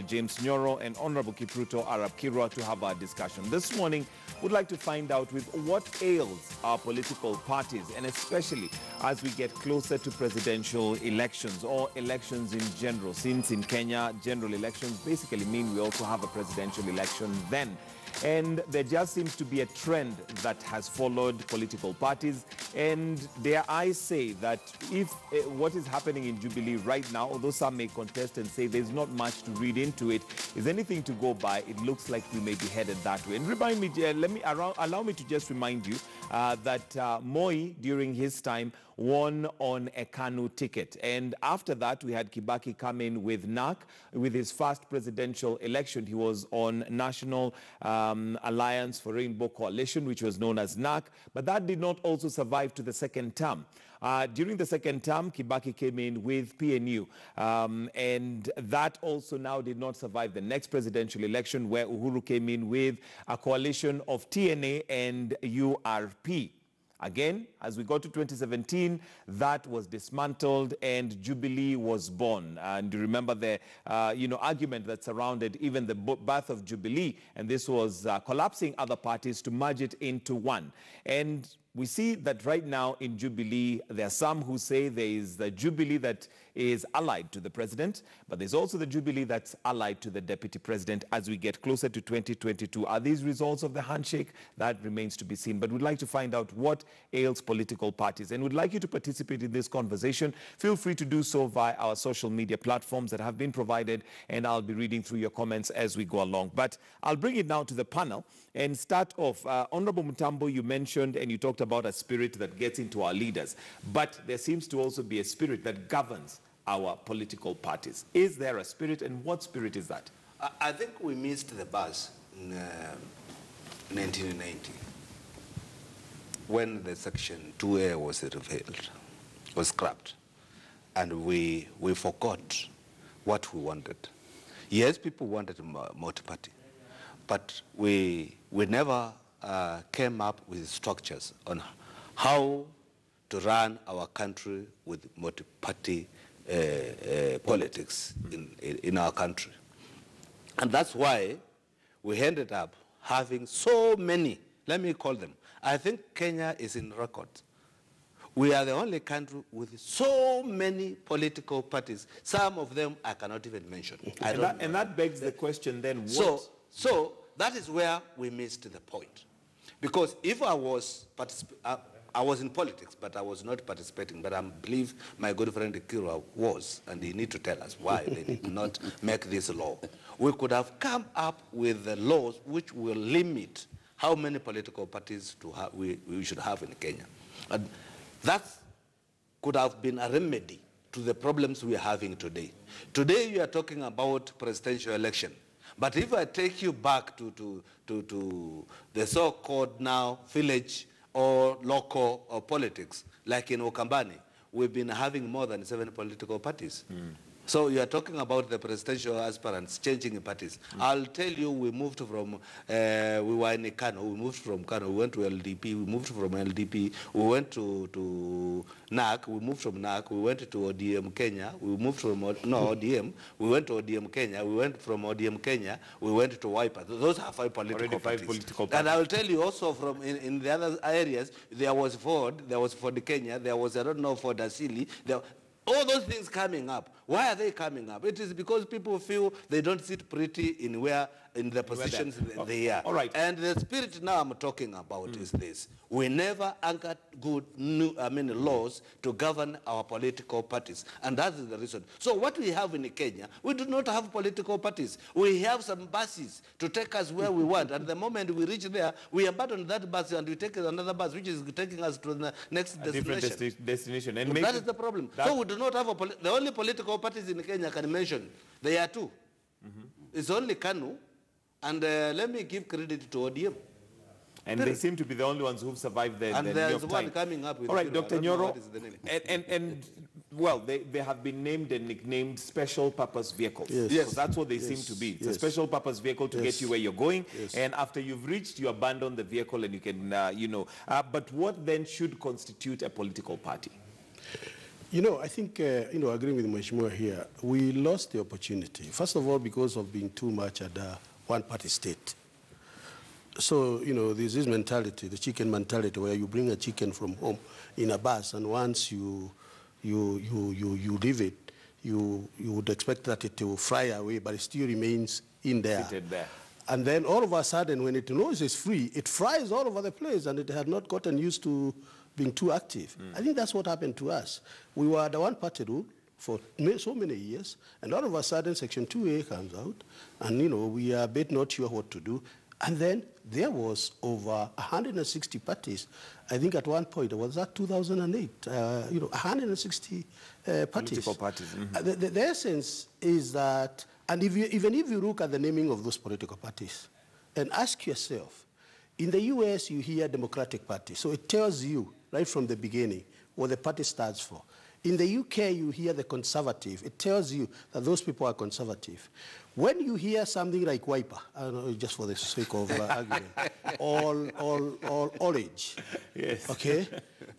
James Nyoro and Honorable Kipruto Arab Kirwa to have our discussion. This morning, we'd like to find out with what ails our political parties, and especially as we get closer to presidential elections or elections in general, since in Kenya, general elections basically mean we also have a presidential election then. And there just seems to be a trend that has followed political parties. And dare I say that if what is happening in Jubilee right now, although some may contest and say there's not much to read into it, is anything to go by, it looks like we may be headed that way. And remind me, allow me to just remind you that Moi, during his time, won on a KANU ticket. And after that, we had Kibaki come in with NAC. With his first presidential election, he was on National Alliance for Rainbow Coalition, which was known as NAC. But that did not also survive to the second term. During the second term, Kibaki came in with PNU. And that also now did not survive the next presidential election, where Uhuru came in with a coalition of TNA and URP. Again, as we got to 2017, that was dismantled and Jubilee was born. And you remember the argument that surrounded even the birth of Jubilee, and this was collapsing other parties to merge it into one. And we see that right now in Jubilee, there are some who say there is the Jubilee that is allied to the president, but there's also the Jubilee that's allied to the deputy president as we get closer to 2022. Are these results of the handshake? That remains to be seen. But we'd like to find out what ails political parties. And we'd like you to participate in this conversation. Feel free to do so via our social media platforms that have been provided, and I'll be reading through your comments as we go along. But I'll bring it now to the panel and start off. Honorable Mutambo, you mentioned and you talked about a spirit that gets into our leaders, but there seems to also be a spirit that governs our political parties. Is there a spirit, and what spirit is that? I think we missed the bus in 1990 when the Section 2A was revealed, was scrapped, and we forgot what we wanted. Yes, people wanted multi-party, but we never came up with structures on how to run our country with multi-party politics in our country. And that's why we ended up having so many, let me call them. I think Kenya is in record. We are the only country with so many political parties. Some of them I cannot even mention. And that begs the question then, what? So that is where we missed the point. Because if I was in politics, but I was not participating, but I believe my good friend Kirwa was, and he need to tell us why they did not make this law. We could have come up with the laws which will limit how many political parties we should have in Kenya. And that could have been a remedy to the problems we are having today. Today you are talking about presidential election. But if I take you back to the so-called now village or local or politics, like in Ukambani, we've been having more than 7 political parties. So you are talking about the presidential aspirants changing parties. I'll tell you, we moved from, we were in KANU, we moved from KANU, we went to LDP, we moved from LDP, we went to NAC, we moved from NAC, we went to ODM Kenya, we moved from, ODM, we went to ODM Kenya, we went from ODM Kenya, we went to Wiper. Those are 5 political parties. And I'll tell you also from in the other areas, there was Ford Kenya, there was, I don't know, Ford Asili, all those things coming up. Why are they coming up? It is because people feel they don't sit pretty in the positions they are. All right. And the spirit now I'm talking about is this. We never anchored good laws to govern our political parties. And that is the reason. So what we have in Kenya, we do not have political parties. We have some buses to take us where we want. And the moment we reach there, we abandon that bus and we take another bus, which is taking us to the next destination. And that is the problem. So we do not have the only political parties in Kenya I can mention. There are 2. It's only KANU, and let me give credit to ODM. And they seem to be the only ones who've survived the and there's one coming up with. All right, Dr. Nyoro, well, they have been named and nicknamed special purpose vehicles. Yes. So that's what they seem to be. It's a special purpose vehicle to get you where you're going. And after you've reached, you abandon the vehicle and you can, but what then should constitute a political party? You know, I think, agreeing with Mheshimiwa here, we lost the opportunity. First of all, because of being too much at a one-party state. So, there's this mentality, the chicken mentality, where you bring a chicken from home in a bus, and once you leave it, you would expect that it will fry away, but it still remains in there. Seated there. And then all of a sudden, when it knows it's free, it fries all over the place, and it had not gotten used to being too active. I think that's what happened to us. We were the one-party rule for so many years, and all of a sudden, Section 2A comes out, and, we are a bit not sure what to do. And then there was over 160 parties. I think at one point, was that 2008? 160 parties. Political parties. The essence is that, and even if you look at the naming of those political parties, and ask yourself, in the US, you hear Democratic Party, so it tells you right from the beginning what the party stands for. In the UK, you hear the Conservative. It tells you that those people are conservative. When you hear something like Wiper, I don't know, just for the sake of argument, all age, yes. Okay?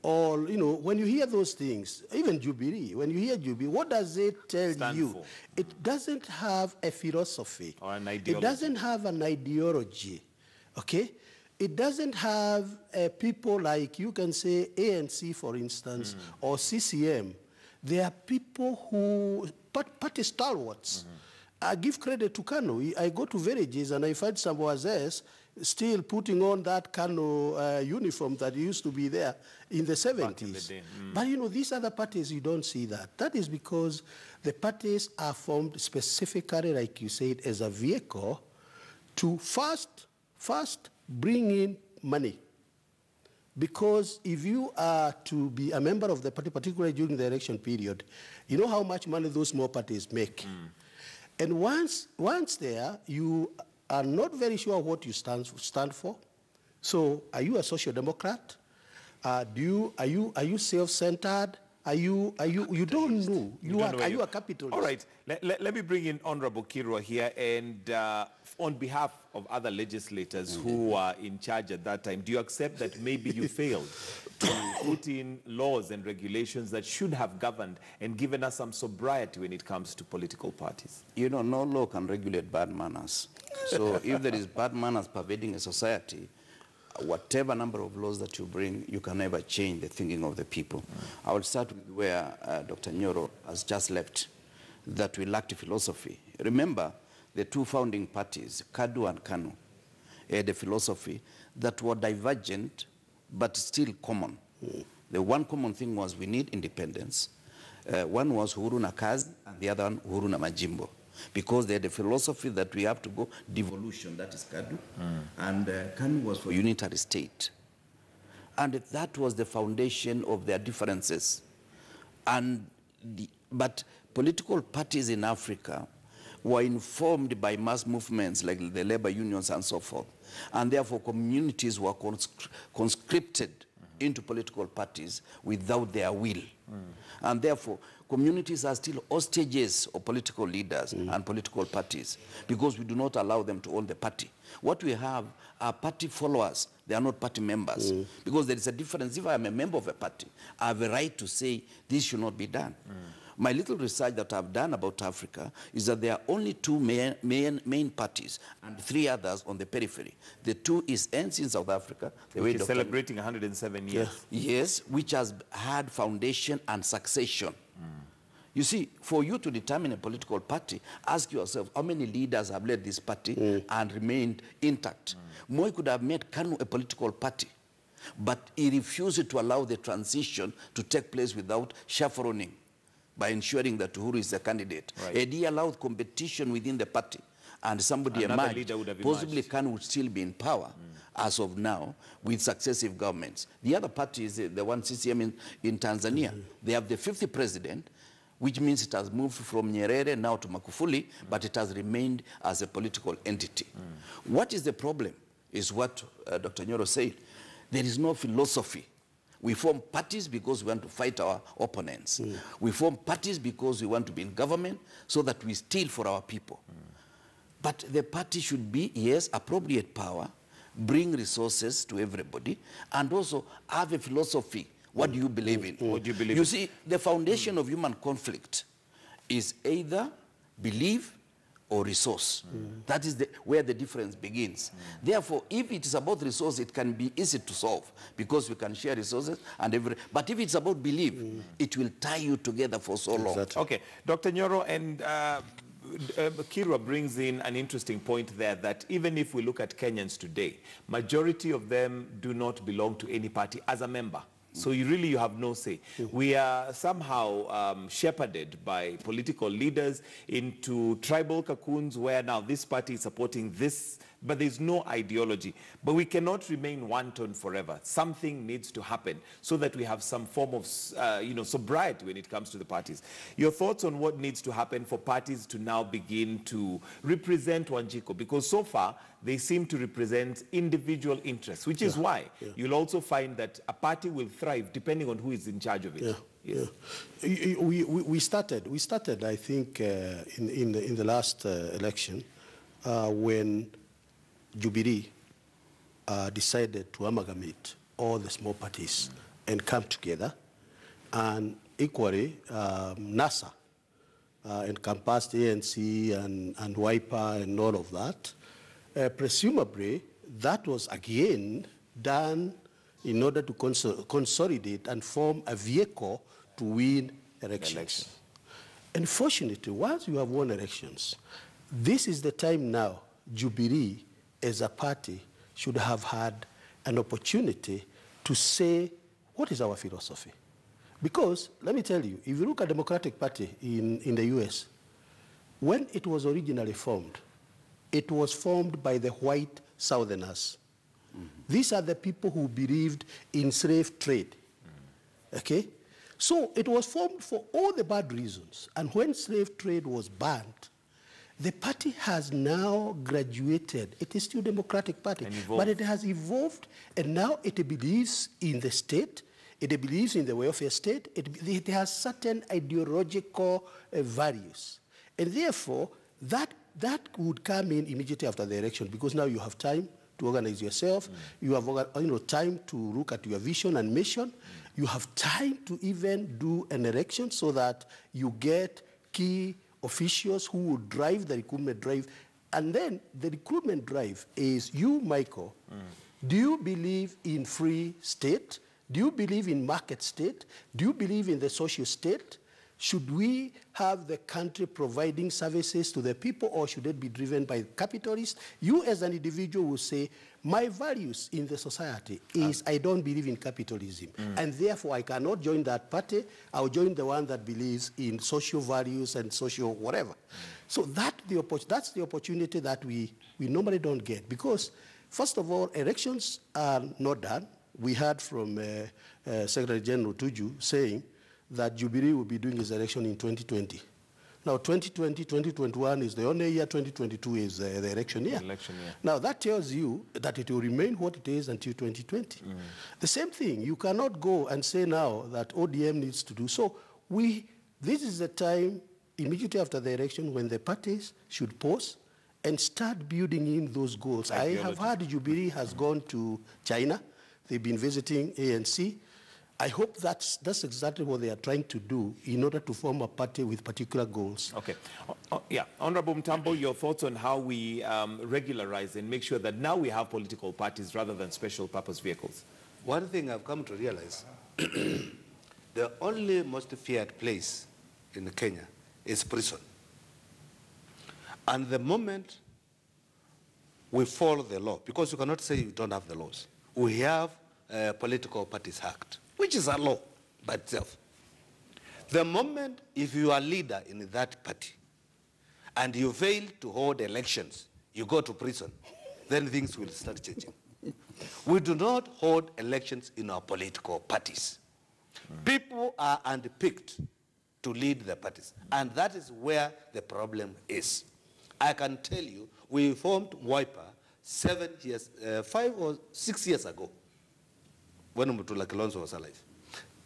When you hear those things, even Jubilee, when you hear Jubilee, what does it tell you? For? It doesn't have a philosophy. Or an ideology. It doesn't have an ideology, okay? It doesn't have people like, you can say ANC, for instance, or CCM. They are people who, party stalwarts. I give credit to Kano. I go to villages and I find some Wazes still putting on that Kano uniform that used to be there in the 70s. But these other parties, you don't see that. That is because the parties are formed specifically, like you said, as a vehicle to first bring in money. Because if you are to be a member of the party, particularly during the election period, you know how much money those small parties make. And once there, you are not very sure what you stand for. So, are you a social democrat? Are you self-centered? You don't know. Are you a capitalist? All right. Let me bring in Honorable Kirwa here, and on behalf of other legislators who were in charge at that time, do you accept that maybe you failed to put in laws and regulations that should have governed and given us some sobriety when it comes to political parties? No law can regulate bad manners. So if there is bad manners pervading a society, whatever number of laws that you bring, you can never change the thinking of the people. I will start with where Dr. Nyoro has just left, that we lacked philosophy. Remember, the two founding parties, KADU and KANU, had a philosophy that were divergent but still common. The one common thing was we need independence. One was Uhuru na Kazi, and the other one Uhuru na Majimbo. Because they had a philosophy that we have to go devolution, that is KADU, and KANU was for unitary state. And that was the foundation of their differences. But political parties in Africa were informed by mass movements like the labor unions and so forth. And therefore communities were conscripted into political parties without their will. And therefore communities are still hostages of political leaders and political parties because we do not allow them to own the party. What we have are party followers. They are not party members. Because there is a difference. If I am a member of a party, I have a right to say this should not be done. My little research that I've done about Africa is that there are only two main parties and three others on the periphery. The two is ANC in South Africa. Which is celebrating 107 years. Yes, which has had foundation and succession. You see, for you to determine a political party, ask yourself how many leaders have led this party and remained intact. Moi could have made KANU a political party, but he refused to allow the transition to take place without chaperoning, by ensuring that Uhuru is the candidate. Right. And he allowed competition within the party, and somebody emerged. Possibly KANU would still be in power as of now with successive governments. The other party is the one CCM in Tanzania. They have the 50th president, which means it has moved from Nyerere now to Magufuli, but it has remained as a political entity. What is the problem is what Dr. Nyoro said. There is no philosophy. We form parties because we want to fight our opponents. We form parties because we want to be in government so that we steal for our people. But the party should be, yes, appropriate power, bring resources to everybody, and also have a philosophy What do you believe in? What do you believe You in? see, the foundation of human conflict is either belief or resource. That is where the difference begins. Therefore, if it is about resource, it can be easy to solve because we can share resources and but if it's about belief, it will tie you together for so long. Exactly. Okay, Dr. Nyoro, and Kirwa brings in an interesting point there that even if we look at Kenyans today, majority of them do not belong to any party as a member. So you have no say. We are somehow shepherded by political leaders into tribal cocoons where now this party is supporting this, but there's no ideology. But we cannot remain wanton forever. Something needs to happen so that we have some form of sobriety when it comes to the parties. Your thoughts on what needs to happen for parties to now begin to represent Wanjiku? Because so far, they seem to represent individual interests, which is why you'll also find that a party will thrive depending on who is in charge of it. We started, I think, in the last election when Jubilee decided to amalgamate all the small parties and come together, and equally NASA encompassed ANC and Wiper and all of that. Presumably, that was again done in order to consolidate and form a vehicle to win elections. Unfortunately, once you have won elections, this is the time now Jubilee as a party should have had an opportunity to say, what is our philosophy? Because, let me tell you, if you look at the Democratic Party in the US, when it was originally formed, it was formed by the white Southerners. These are the people who believed in slave trade. Okay? So it was formed for all the bad reasons. And when slave trade was banned, the party has now graduated. It is still a Democratic Party, but it has evolved, and now it believes in the state, it believes in the welfare state, it has certain ideological values. And therefore, that would come in immediately after the election, because now you have time to organize yourself, you have time to look at your vision and mission, you have time to even do an election so that you get key officials who will drive the recruitment drive. And then the recruitment drive is you, Michael, do you believe in free state? Do you believe in market state? Do you believe in the social state? Should we have the country providing services to the people, or should it be driven by capitalists? You as an individual will say, my values in the society is I don't believe in capitalism, and therefore I cannot join that party. I'll join the one that believes in social values and social whatever. So that's the opportunity that we normally don't get, because first of all, elections are not done. We heard from Secretary General Tuju saying that Jubilee will be doing his election in 2020. Now, 2020, 2021 is the only year, 2022 is the election year. Now, that tells you that it will remain what it is until 2020. The same thing, you cannot go and say now that ODM needs to do. So this is the time, immediately after the election, when the parties should pause and start building in those goals. I have heard Jubilee has gone to China. They've been visiting ANC. I hope that's exactly what they are trying to do in order to form a party with particular goals. Okay. Yeah. Honorable Mtambo, your thoughts on how we regularize and make sure that now we have political parties rather than special purpose vehicles? One thing I've come to realize, the only most feared place in Kenya is prison. And the moment we follow the law, because you cannot say you don't have the laws, we have a Political Parties Act, which is a law by itself. The moment, if you are leader in that party and you fail to hold elections, you go to prison, then things will start changing. We do not hold elections in our political parties. People are handpicked to lead the parties, and that is where the problem is. I can tell you, we formed Wiper 5 or 6 years ago, when Mutula Kilonzo was alive.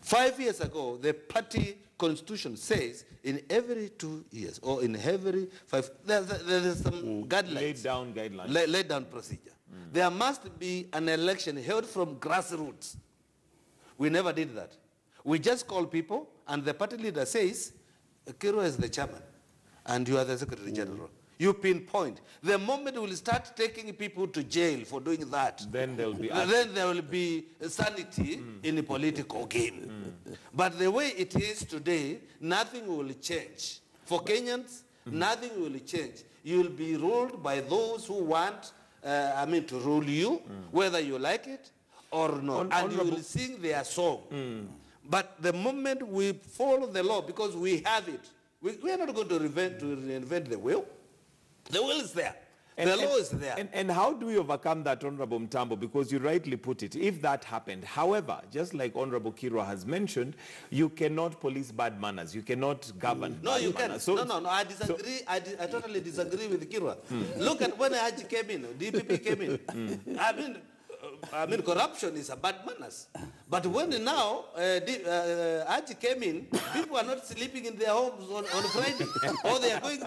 5 years ago, the party constitution says in every 2 years, or in every 5, there's some guidelines. Laid down guidelines. Laid down procedure. There must be an election held from grassroots We never did that. We just call people, and the party leader says, Kiro is the chairman, and you are the secretary general. You pinpoint. The moment we will start taking people to jail for doing that, then there will be sanity in the political game. But the way it is today, nothing will change. For Kenyans, nothing will change. You will be ruled by those who want, to rule you, whether you like it or not. And you will sing their song. But the moment we follow the law, because we have it, we are not going to reinvent the wheel. The will is there. The law is there. And how do we overcome that, Honorable Mtambo? Because you rightly put it, if that happened. However, just like Honorable Kirwa has mentioned, you cannot police bad manners. You cannot govern No, bad you manners. can. No, I disagree. I totally disagree with Kirwa. Look at when Haji came in, DPP came in. Corruption is a bad manners. But when now Haji came in, people are not sleeping in their homes on Friday, or they are going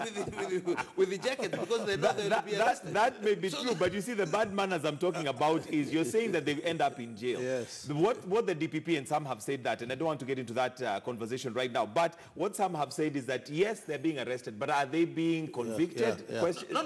with the jacket because they know they will be arrested. That may be true, but you see, the bad manners I'm talking about is you're saying that they end up in jail. Yes. What the DPP and some have said that, and I don't want to get into that conversation right now, but what some have said is that yes, they're being arrested, but are they being convicted? No,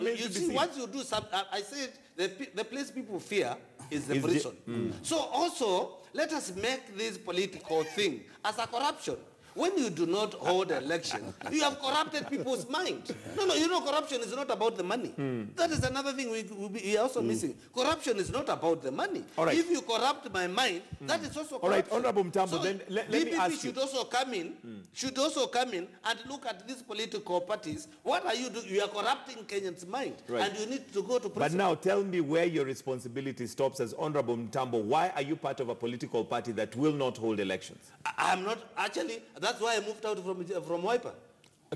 you see, once you do something, I said the place people fear is the prison. So also, let us make this political thing as a corruption. When you do not hold an election, you have corrupted people's mind. No, corruption is not about the money. That is another thing we are also missing. Corruption is not about the money. All right. If you corrupt my mind, that is also corruption. All right, Honorable Mtambo, so then let me ask you. Should also come in and look at these political parties. What are you doing? You are corrupting Kenyans' mind. Right. And you need to go to prison. But now tell me where your responsibility stops as Honorable Mtambo. Why are you part of a political party that will not hold elections? I'm not, actually. That's why I moved out from Wiper.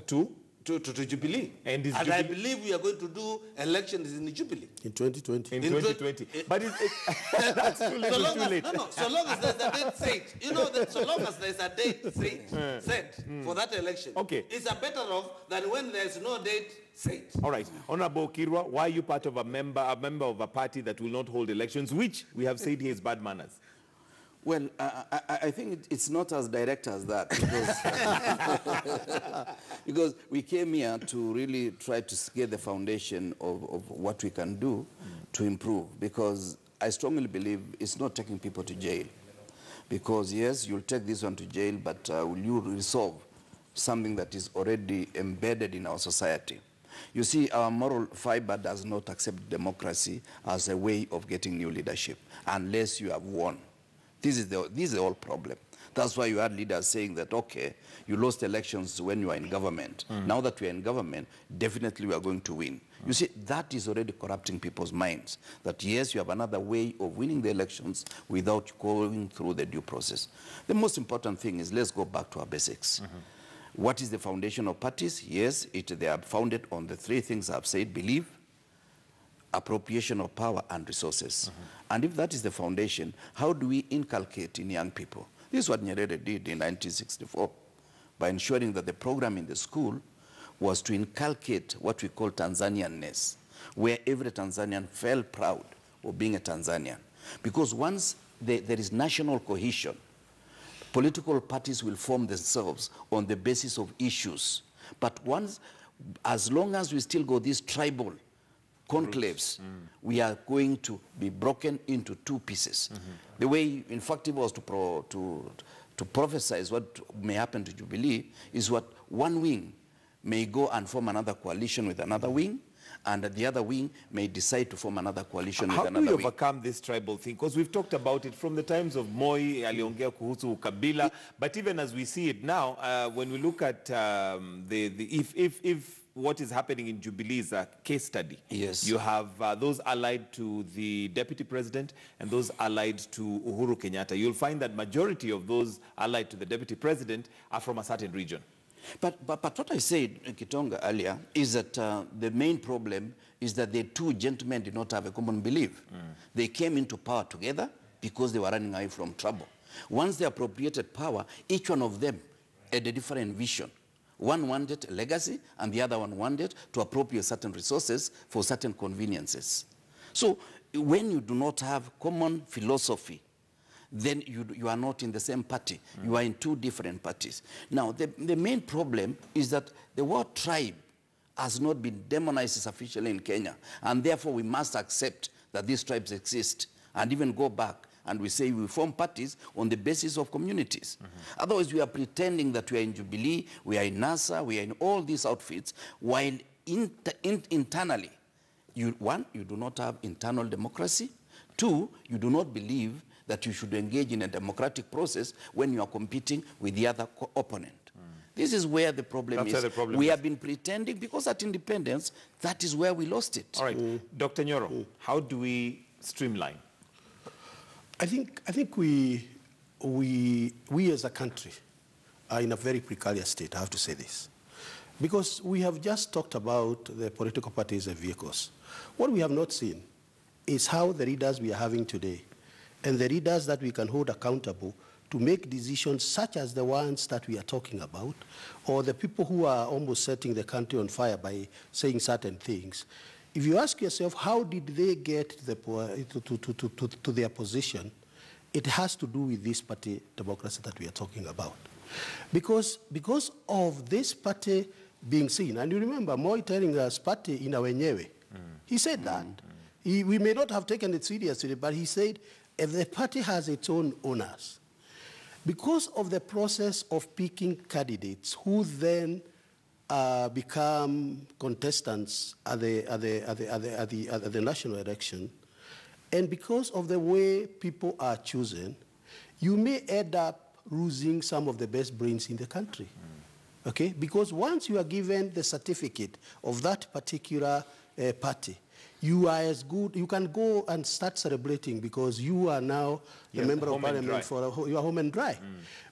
To Jubilee. And I believe we are going to do elections in Jubilee. In 2020. In 2020. But that's too late. So long as there's a date set. You know that so long as there's a date set for that election. Okay. It's a better off than when there's no date set. All right. Honorable Kirwa, why are you part of a member of a party that will not hold elections, which we have said here is bad manners? Well, I think it's not as direct as that, because we came here to really try to get the foundation of what we can do to improve, because I strongly believe it's not taking people to jail. Because yes, you'll take this one to jail, but will you resolve something that is already embedded in our society? You see, our moral fiber does not accept democracy as a way of getting new leadership unless you have won. This is the whole problem. That's why you had leaders saying that, okay, you lost elections when you are in government. Now that we are in government, definitely we are going to win. You see, that is already corrupting people's minds. That yes, you have another way of winning the elections without going through the due process. The most important thing is let's go back to our basics. What is the foundation of parties? Yes, they are founded on the three things I've said: belief, appropriation of power, and resources. And if that is the foundation, how do we inculcate in young people? This is what Nyerere did in 1964 by ensuring that the program in the school was to inculcate what we call Tanzanianness, where every Tanzanian felt proud of being a Tanzanian. Because once there is national cohesion, political parties will form themselves on the basis of issues. But as long as we still go these tribal conclaves, we are going to be broken into two pieces. The way, in fact, it was to prophesize what may happen to Jubilee is what one wing may go and form another coalition with another wing, and the other wing may decide to form another coalition with another wing. How do we overcome this tribal thing? Because we've talked about it from the times of Moi, aliongea kuhusu Kabila, but even as we see it now, when we look at if what is happening in Jubilee is a case study. Yes. You have those allied to the deputy president and those allied to Uhuru Kenyatta. You'll find that majority of those allied to the deputy president are from a certain region. But what I said, Kitonga, earlier, is that the main problem is that the two gentlemen did not have a common belief. They came into power together because they were running away from trouble. Once they appropriated power, each one of them had a different vision. One wanted a legacy, and the other one wanted to appropriate certain resources for certain conveniences. So when you do not have common philosophy, then you are not in the same party. You are in two different parties. Now, the main problem is that the word tribe has not been demonized sufficiently in Kenya, and therefore we must accept that these tribes exist and even go back and we say we form parties on the basis of communities. Otherwise, we are pretending that we are in Jubilee, we are in NASA, we are in all these outfits, while internally, one, you do not have internal democracy. Two, you do not believe that you should engage in a democratic process when you are competing with the other opponent. This is where the problem is. We have been pretending, because at independence, that is where we lost it. All right. Dr. Nyoro, how do we streamline? I think we as a country are in a very precarious state, I have to say this. Because we have just talked about the political parties and vehicles. What we have not seen is how the leaders we are having today and the leaders that we can hold accountable to make decisions such as the ones that we are talking about, or the people who are almost setting the country on fire by saying certain things. If you ask yourself, how did they get to their position, it has to do with this party democracy that we are talking about. Because of this party being seen, and you remember Moi telling us party ina wenyewe. He said that. We may not have taken it seriously, but he said, if the party has its own owners, because of the process of picking candidates who then become contestants at the national election, and because of the way people are chosen, you may end up losing some of the best brains in the country. Okay? Because once you are given the certificate of that particular party, you are as good, you can go and start celebrating because you are now the member of parliament for your home and dry.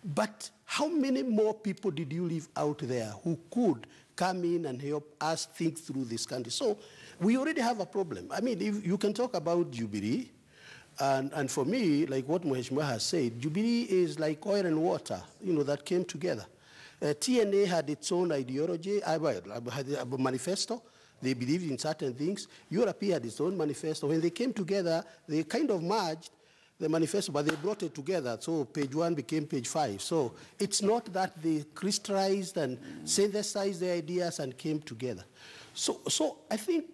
But how many more people did you leave out there who could come in and help us think through this country? So we already have a problem. I mean, if you can talk about Jubilee, and for me, like what Mheshimiwa has said, Jubilee is like oil and water, you know, that came together. TNA had its own ideology, had a manifesto. They believed in certain things. Europe had its own manifesto. When they came together, they kind of merged the manifesto, but they brought it together. So page 1 became page 5. So it's not that they crystallized and synthesized the ideas and came together. So I think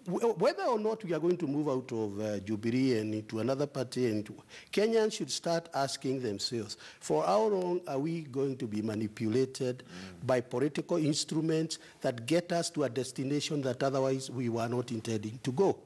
whether or not we are going to move out of Jubilee and into another party, and Kenyans should start asking themselves, for how long are we going to be manipulated by political instruments that get us to a destination that otherwise we were not intending to go?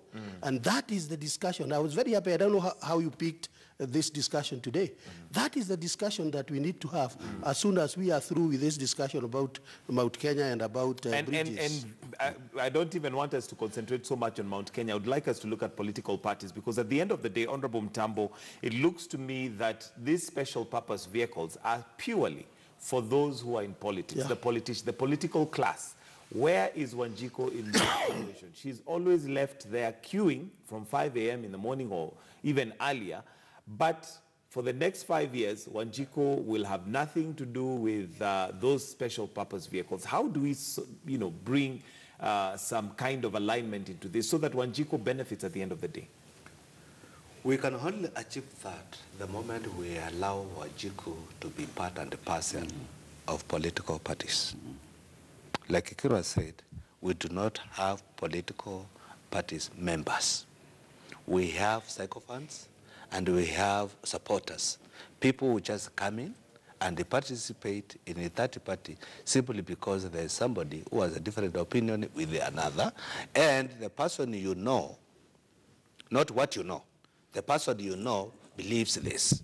And that is the discussion. I was very happy. I don't know how you picked this discussion today. That is the discussion that we need to have as soon as we are through with this discussion about Mount Kenya and about bridges. And I don't even want us to concentrate so much on Mount Kenya. I would like us to look at political parties, because at the end of the day, Honorable Mtambo, it looks to me that these special purpose vehicles are purely for those who are in politics, the political class. Where is Wanjiku in this situation? She's always left there queuing from 5 a.m. in the morning or even earlier. But for the next 5 years, Wanjiku will have nothing to do with those special purpose vehicles. How do we, bring some kind of alignment into this so that Wanjiku benefits at the end of the day? We can only achieve that the moment we allow Wanjiku to be part and parcel of political parties. Like Ikirwa said, we do not have political parties members. We have sycophants and we have supporters. People who just come in and they participate in a third party simply because there is somebody who has a different opinion with another, and the person you know, not what you know, the person you know believes this.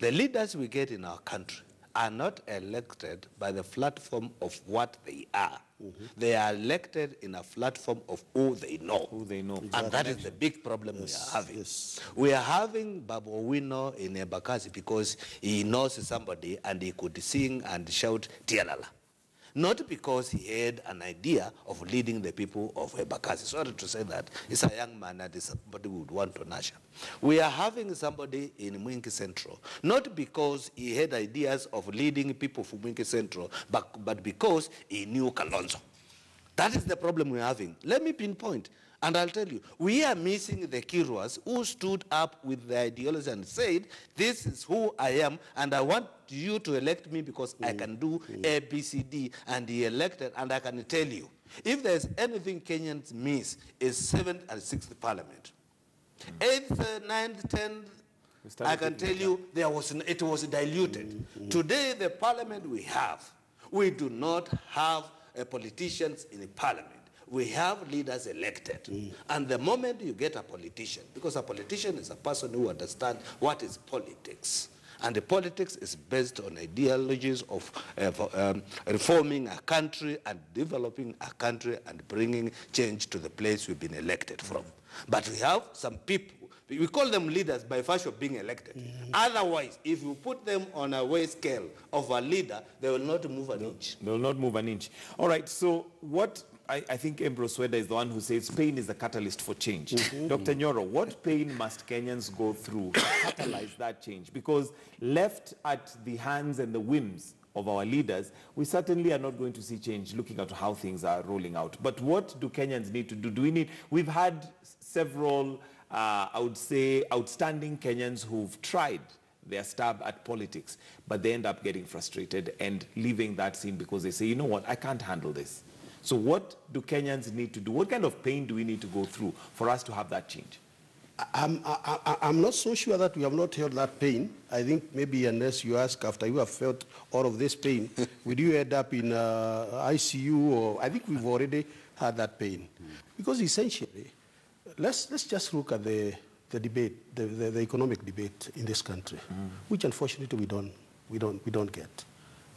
The leaders we get in our country are not elected by the platform of what they are. They are elected in a platform of who they know. Exactly. And that is the big problem we are having. We are having Babu Owino in Embakasi because he knows somebody and he could sing and shout Tialala. Not because he had an idea of leading the people of Embakasi. Sorry to say that. It's a young man that somebody would want to nurture. We are having somebody in Mwingi Central, not because he had ideas of leading people from Mwingi Central, but because he knew Kalonzo. That is the problem we're having. Let me pinpoint, and I'll tell you, we are missing the Kiruas who stood up with the ideology and said, this is who I am, and I want you to elect me because I can do A, B, C, D, and he elected, and I can tell you, if there's anything Kenyans miss, is 7th and 6th Parliament. 8th, 9th, 10th, I can tell you it was diluted. Today, the Parliament we have, we do not have politicians in the Parliament. We have leaders elected. And the moment you get a politician, because a politician is a person who understands what is politics, and the politics is based on ideologies of reforming a country and developing a country and bringing change to the place we've been elected from. But we have some people, we call them leaders by virtue of being elected. Otherwise, if you put them on a weight scale of a leader, they will not move an inch. They will not move an inch. All right, so what I think Ambrose Sweda is the one who says pain is the catalyst for change. Dr. Nyoro, what pain must Kenyans go through to catalyze that change? Because left at the hands and the whims of our leaders, we certainly are not going to see change looking at how things are rolling out. But what do Kenyans need to do? We've had several, I would say, outstanding Kenyans who've tried their stab at politics, but they end up getting frustrated and leaving that scene because they say, you know what, I can't handle this. So what do Kenyans need to do? What kind of pain do we need to go through for us to have that change? I'm not so sure that we have not felt that pain. I think maybe unless you ask after you have felt all of this pain, would you end up in ICU? Or I think we've already had that pain. Because essentially, let's just look at the debate, the economic debate in this country, which unfortunately we don't get.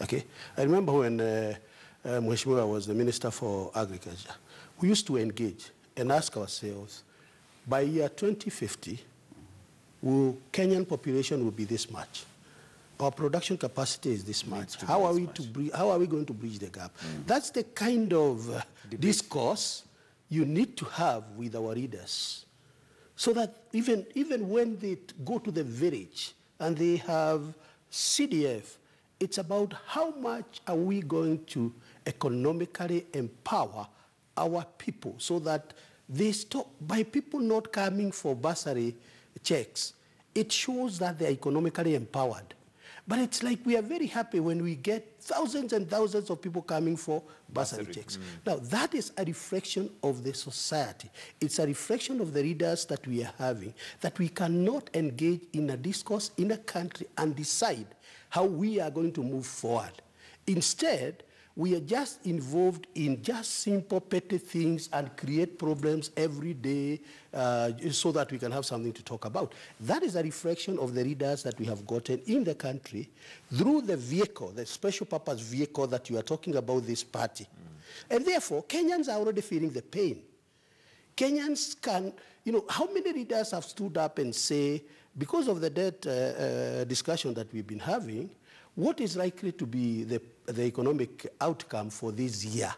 Okay, I remember when Mheshimiwa was the Minister for Agriculture, we used to engage and ask ourselves, by year 2050, Kenyan population will be this much. Our production capacity is this much. How are we going to bridge the gap? That's the kind of discourse you need to have with our leaders, so that even when they go to the village and they have CDF, it's about how much are we going to economically empower our people so that they stop, by people not coming for bursary checks, it shows that they're economically empowered. But it's like we are very happy when we get thousands and thousands of people coming for bursary checks. Now, that is a reflection of the society. It's a reflection of the leaders that we are having, that we cannot engage in a discourse in a country and decide how we are going to move forward. Instead, we are just involved in just simple, petty things and create problems every day so that we can have something to talk about. That is a reflection of the leaders that we have gotten in the country through the vehicle, the special purpose vehicle that you are talking about, this party. And therefore, Kenyans are already feeling the pain. Kenyans can, how many leaders have stood up and say, because of the debt discussion that we've been having, what is likely to be the economic outcome for this year?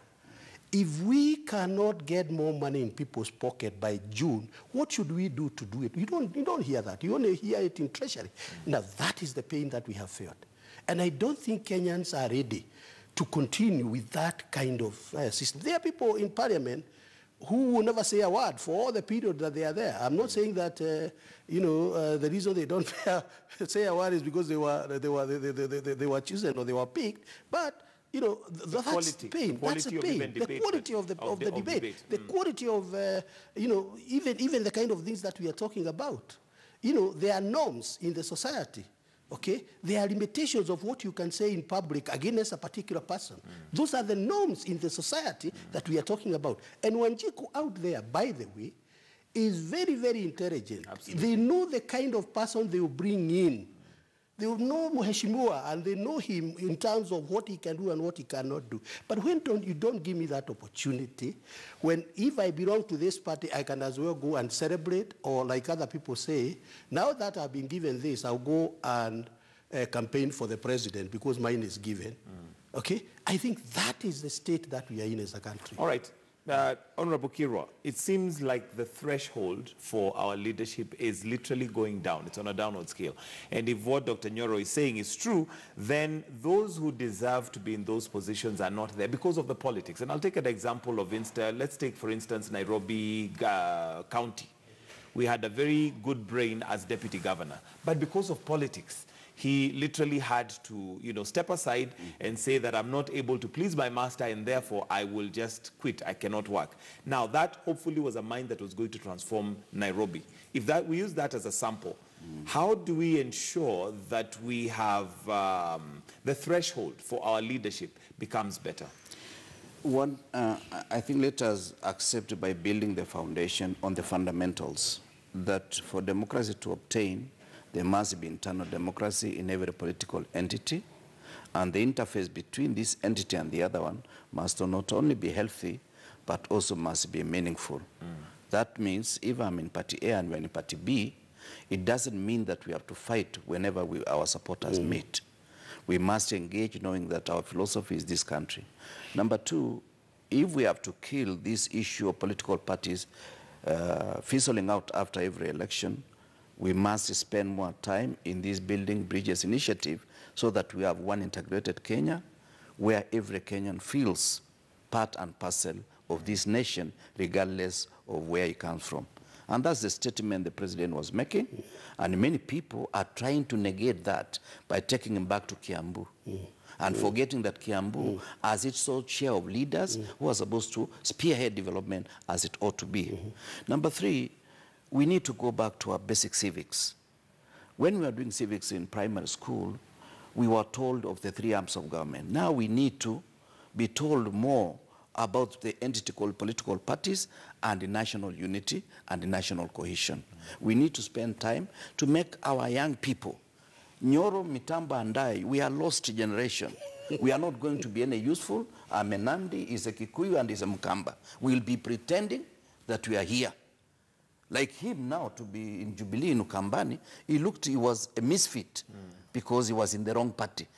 If we cannot get more money in people's pocket by June, what should we do to do it? You don't hear that. You only hear it in Treasury. Now, that is the pain that we have felt. And I don't think Kenyans are ready to continue with that kind of system. There are people in Parliament who will never say a word for all the period that they are there. I'm not saying that, the reason they don't say a word is because they were chosen or they were picked, but, that's pain. That's a pain. The quality of the debate. The quality of, even the kind of things that we are talking about. There are norms in the society. Okay? There are limitations of what you can say in public against a particular person. Those are the norms in the society that we are talking about. And Wanjiku out there, by the way, is very, very intelligent. Absolutely. They know the kind of person they will bring in. They will know Mheshimiwa, and they know him in terms of what he can do and what he cannot do. But when you don't give me that opportunity, if I belong to this party, I can as well go and celebrate, or like other people say, now that I've been given this, I'll go and campaign for the president because mine is given. Okay? I think that is the state that we are in as a country. All right. Honorable Kirwa, it seems like the threshold for our leadership is literally going down. It's on a downward scale. And if what Dr. Nyoro is saying is true, then those who deserve to be in those positions are not there because of the politics. And I'll take an example of, let's take, for instance, Nairobi County. We had a very good brain as deputy governor, but because of politics, he literally had to, step aside and say that I'm not able to please my master and therefore I will just quit. I cannot work. Now that hopefully was a mind that was going to transform Nairobi. If we use that as a sample, how do we ensure that we have the threshold for our leadership becomes better? One, I think let us accept by building the foundation on the fundamentals that for democracy to obtain, there must be internal democracy in every political entity, and the interface between this entity and the other one must not only be healthy, but also must be meaningful. That means if I'm in party A and we're in party B, it doesn't mean that we have to fight whenever our supporters meet. We must engage knowing that our philosophy is this country. Number two, if we have to kill this issue of political parties fizzling out after every election, we must spend more time in this Building Bridges initiative so that we have one integrated Kenya where every Kenyan feels part and parcel of this nation regardless of where he comes from. And that's the statement the president was making. And many people are trying to negate that by taking him back to Kiambu and forgetting that Kiambu has its own share of leaders who are supposed to spearhead development as it ought to be. Number three, we need to go back to our basic civics. When we were doing civics in primary school, we were told of the three arms of government. Now we need to be told more about the entity called political parties and the national unity and the national cohesion. We need to spend time to make our young people, Nyoro, Mitamba, and I, we are lost generation. We are not going to be any useful. I'm a Nandi, is a Kikuyu, and is a Mkamba. We'll be pretending that we are here. Like him now to be in Jubilee in Ukambani, he was a misfit because he was in the wrong party,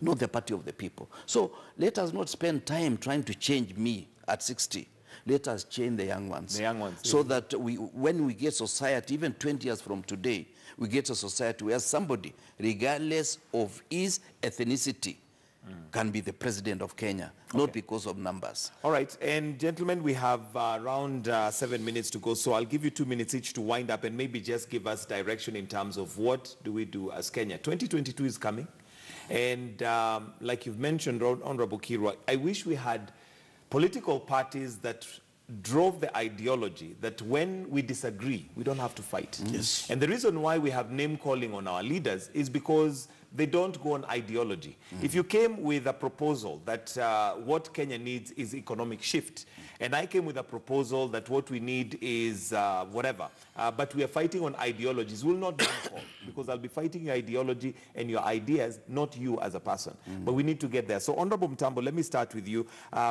not the party of the people. So let us not spend time trying to change me at 60. Let us change the young ones. The young ones. So that when we get society, even 20 years from today, we get a society where somebody, regardless of his ethnicity, can be the president of Kenya, not because of numbers. All right, and gentlemen, we have around 7 minutes to go, so I'll give you 2 minutes each to wind up and maybe just give us direction in terms of what do we do as Kenya. 2022 is coming, and like you've mentioned, Honorable Kirwa, I wish we had political parties that drove the ideology that when we disagree, we don't have to fight. Yes. And the reason why we have name calling on our leaders is because they don't go on ideology. If you came with a proposal that what Kenya needs is economic shift, and I came with a proposal that what we need is whatever, but we are fighting on ideologies, we'll not name call, because I'll be fighting your ideology and your ideas, not you as a person. But we need to get there. So Honorable Mtambo, let me start with you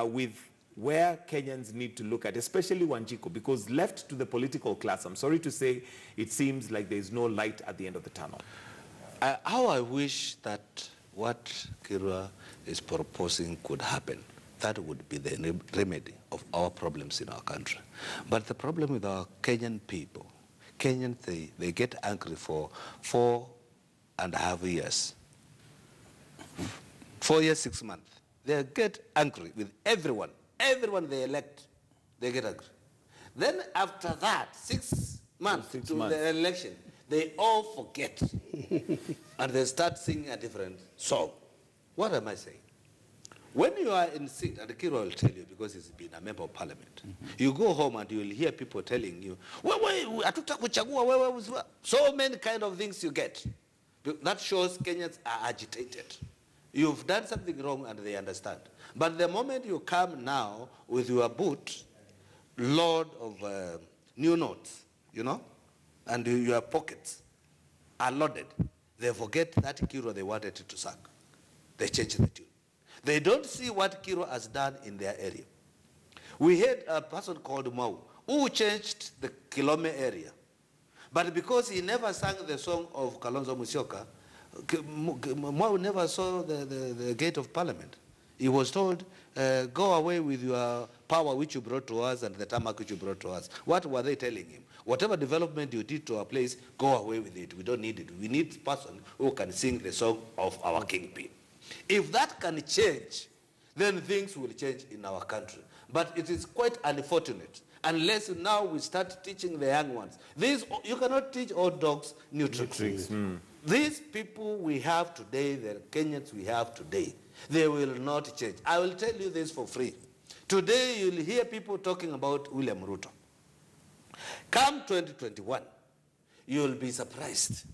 with where Kenyans need to look at, especially Wanjiku, because left to the political class, I'm sorry to say, it seems like there is no light at the end of the tunnel. How I wish that what Kirwa is proposing could happen. That would be the remedy of our problems in our country. But the problem with our Kenyan people, Kenyans, they get angry for 4.5 years. 4 years, 6 months. They get angry with everyone. Everyone they elect, they get angry. Then after that, 6 months to the election, they all forget. And they start singing a different song. What am I saying? When you are in seat, and Kirwa will tell you because he's been a member of parliament, you go home and you will hear people telling you, so many kind of things you get. That shows Kenyans are agitated. You've done something wrong and they understand. But the moment you come now with your boot, load of new notes, you know, and your pockets are loaded, they forget that Kirwa they wanted to sack. They change the tune. They don't see what Kirwa has done in their area. We had a person called Mau who changed the Kilome area. But because he never sang the song of Kalonzo Musyoka, Mau never saw the gate of parliament. He was told, go away with your power which you brought to us and the tarmac which you brought to us. What were they telling him? Whatever development you did to our place, go away with it. We don't need it. We need a person who can sing the song of our kingpin. If that can change, then things will change in our country. But it is quite unfortunate unless now we start teaching the young ones. You cannot teach old dogs new tricks. These people we have today, the Kenyans we have today, they will not change. I will tell you this for free. Today you'll hear people talking about William Ruto. Come 2021, you'll be surprised.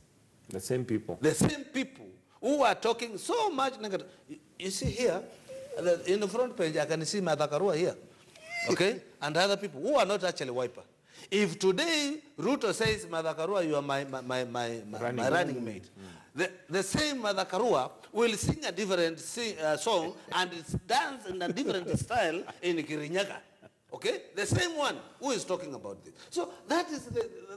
The same people. The same people who are talking so much negative. You see here, in the front page, I can see Martha Karua here. Okay? And other people who are not actually Wiper. If today Ruto says, Martha Karua, you are my running mate, the same Martha Karua will sing a different song and dance in a different style in Kirinyaga. Okay? The same one who is talking about this. So that is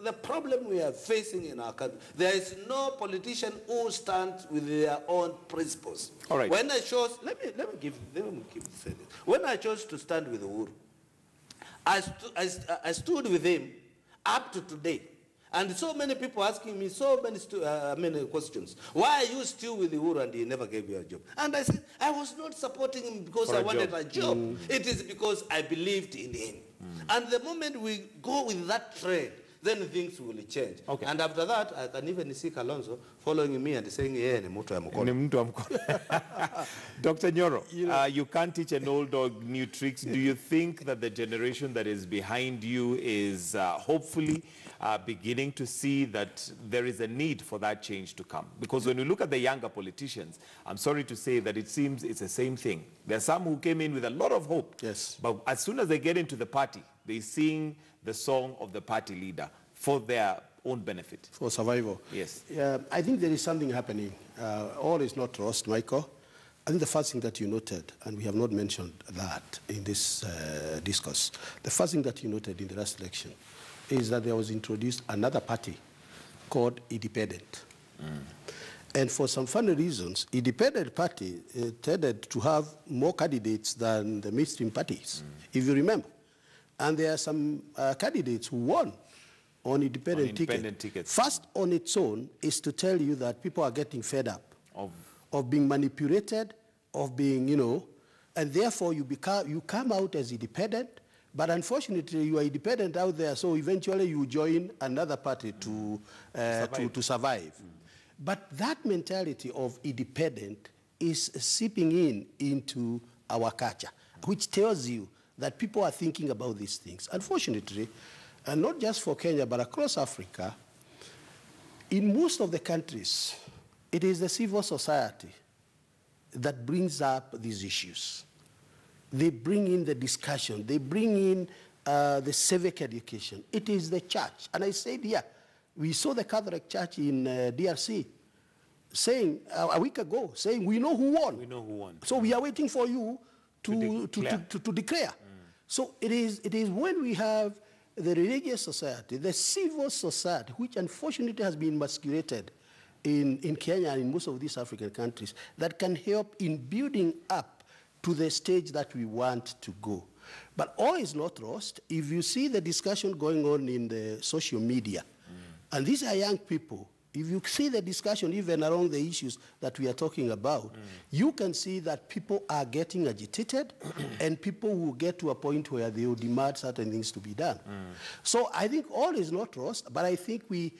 the problem we are facing in our country. There is no politician who stands with their own principles. All right. When I chose, let me say this. When I chose to stand with Uhuru, I stood with him up to today. And so many people asking me so many questions. Why are you still with Uhuru and he never gave you a job? And I said, I was not supporting him because I wanted a job. It is because I believed in him. And the moment we go with that trend, then things will change. Okay. And after that, I can even see Kalonzo following me and saying, yeah, ni mtu ya mkono. Dr. Nyoro, you can't teach an old dog new tricks. Do you think that the generation that is behind you is hopefully beginning to see that there is a need for that change to come? Because when you look at the younger politicians, I'm sorry to say that it seems it's the same thing. There are some who came in with a lot of hope. Yes. But as soon as they get into the party, they sing the song of the party leader for their own benefit. For survival. Yes. I think there is something happening. All is not lost, Michael. I think the first thing that you noted, and we have not mentioned that in this discourse, the first thing that you noted in the last election is that there was introduced another party called Independent. And for some funny reasons, Independent party tended to have more candidates than the mainstream parties, if you remember. And there are some candidates who won on independent tickets. First on its own is to tell you that people are getting fed up of being manipulated, of being, and therefore you come out as independent, but unfortunately you are independent out there, so eventually you join another party to survive. But that mentality of independent is seeping into our culture, which tells you that people are thinking about these things. Unfortunately, and not just for Kenya, but across Africa, in most of the countries, it is the civil society that brings up these issues. They bring in the discussion. They bring in the civic education. It is the church. And I said, yeah, we saw the Catholic Church in DRC saying, a week ago, saying, we know who won. We know who won. So we are waiting for you to declare. So it is when we have the religious society, the civil society, which unfortunately has been emasculated in Kenya and in most of these African countries, that can help in building up to the stage that we want to go. But all is not lost. If you see the discussion going on in the social media, and these are young people, if you see the discussion even around the issues that we are talking about, you can see that people are getting agitated and people will get to a point where they will demand certain things to be done. So I think all is not lost, but I think we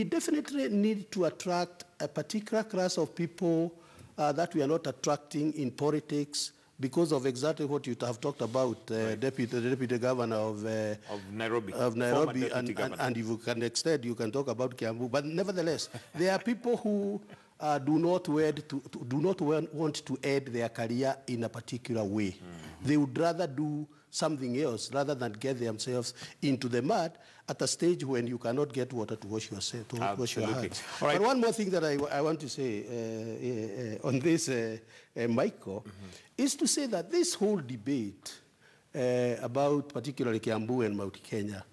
definitely need to attract a particular class of people that we are not attracting in politics because of exactly what you have talked about, the deputy governor of Nairobi. And if you can extend, you can talk about Kiambu. But nevertheless, there are people who do not want to add their career in a particular way. They would rather do something else rather than get themselves into the mud at a stage when you cannot get water to wash yourself, wash your hands. Right. But one more thing that I want to say on this, Michael, is to say that this whole debate about particularly Kiambu and Mount Kenya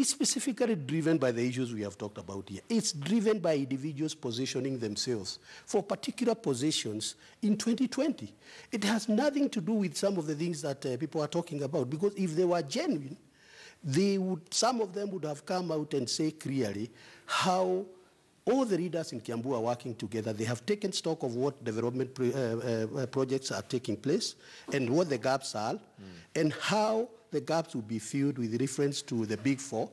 It's specifically driven by the issues we have talked about here. It's driven by individuals positioning themselves for particular positions in 2020. It has nothing to do with some of the things that people are talking about, because if they were genuine, some of them would have come out and say clearly how all the leaders in Kiambu are working together. They have taken stock of what development projects are taking place and what the gaps are, and how the gaps will be filled with reference to the Big Four.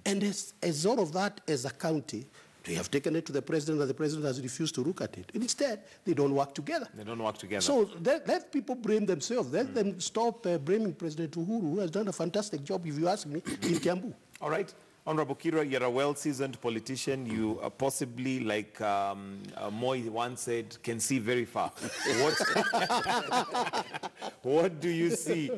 And as all of that, as a county, they have taken it to the president, and the president has refused to look at it. And instead, they don't work together. They don't work together. So let people blame themselves. Let them stop blaming President Uhuru, who has done a fantastic job, if you ask me, in Kiambu. All right. Honorable Kirwa, you're a well-seasoned politician. You are possibly, like Moi once said, can see very far. What do you see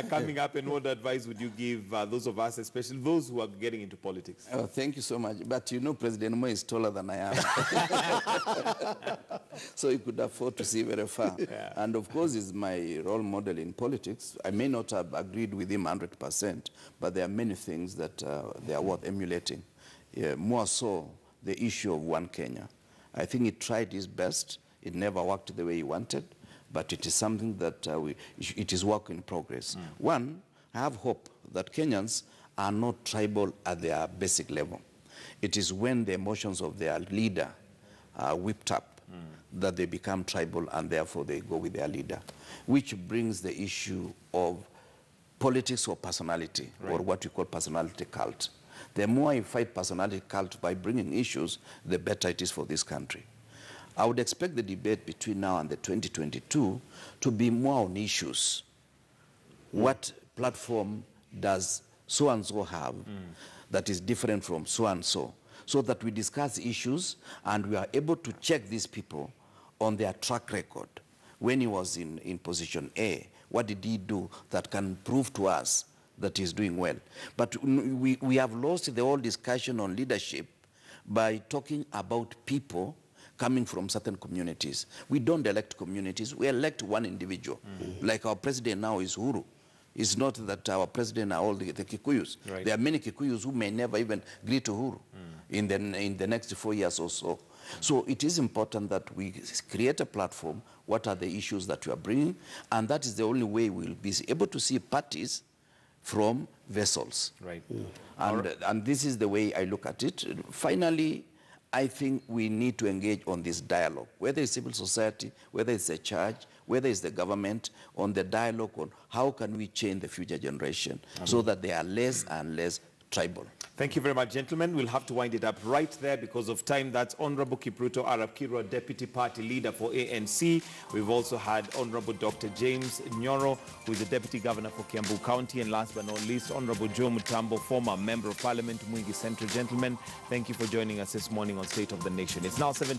coming up, and what advice would you give those of us, especially those who are getting into politics? Oh, thank you so much. But you know, President Moi is taller than I am. So he could afford to see very far. Yeah. And of course, he's my role model in politics. I may not have agreed with him 100%, but there are many things that they are worth emulating. More so, the issue of One Kenya. I think he tried his best. It never worked the way he wanted, but it is something that it is work in progress. One, I have hope that Kenyans are not tribal at their basic level. It is when the emotions of their leader are whipped up that they become tribal, and therefore they go with their leader, which brings the issue of politics or personality, or what we call personality cult. The more you fight personality cult by bringing issues, the better it is for this country. I would expect the debate between now and the 2022 to be more on issues. What platform does so-and-so have that is different from so-and-so? So that we discuss issues and we are able to check these people on their track record. When he was in position A, what did he do that can prove to us that he's doing well? But we have lost the whole discussion on leadership by talking about people coming from certain communities. We don't elect communities, we elect one individual. Like our president now is Uhuru. It's not that our president are all the Kikuyus. Right. There are many Kikuyus who may never even agree to Uhuru in the next 4 years or so. So it is important that we create a platform. What are the issues that we are bringing? And that is the only way we'll be able to see parties from vessels. Right. And this is the way I look at it. Finally, I think we need to engage on this dialogue, whether it's civil society, whether it's the church, whether it's the government, on the dialogue on how can we change the future generation so that they are less and less tribal. Thank you very much, gentlemen. We'll have to wind it up right there because of time. That's Honorable Kipruto Arap Kirwa, Deputy Party Leader for ANC. We've also had Honorable Dr. James Nyoro, who is the Deputy Governor for Kiambu County. And last but not least, Honorable Joe Mutambo, former Member of Parliament, Mwingi Central. Gentlemen, thank you for joining us this morning on State of the Nation. It's now 7.